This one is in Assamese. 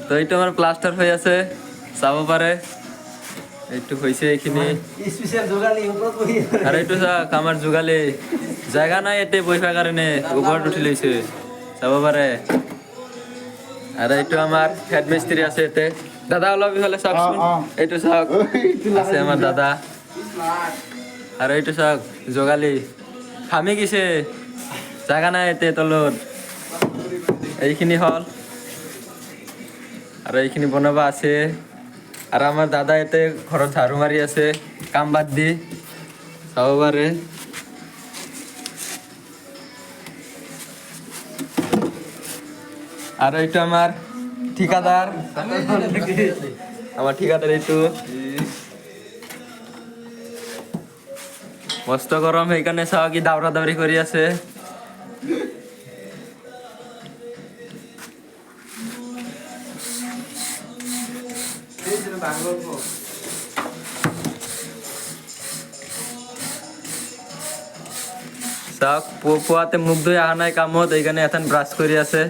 তো এইটো আমার প্লাস্টার হয়ে আছে চাব পারে একটু হয়েছে এইখিনি আর এইটো চাক আমার যোগালি জায়গা নাই এতে বইফা কারণে ওপৰত উঠি লৈছে চাব পাৰে আর এইটো আমার হেড মিস্ত্রি আছে এতে দাদা অলপ ইফালে চাওকচোন এইটো চাওক আছে আমার দাদা আর এইটো চাওক যোগালি খামি গেছে জাগা নাই এতে তলত এইখিনি হল আর এইখিনি বনাবা আছে আর আমার দাদা এতে ঘৰত ঝাড়ু মাৰি আছে কাম বাদ দি চাব পাৰে আৰ এইটো আমাৰ ঠিকাদাৰ আমাৰ ঠিকাদাৰ এইটো মস্ত গৰম সেইকাৰণে চাও কি দাউৰা দাউৰি কৰি আছে চাওক পুৱাতে মুখ ধুই অহা নাই কামত এইকাৰণে এখন ব্ৰাছ কৰি আছে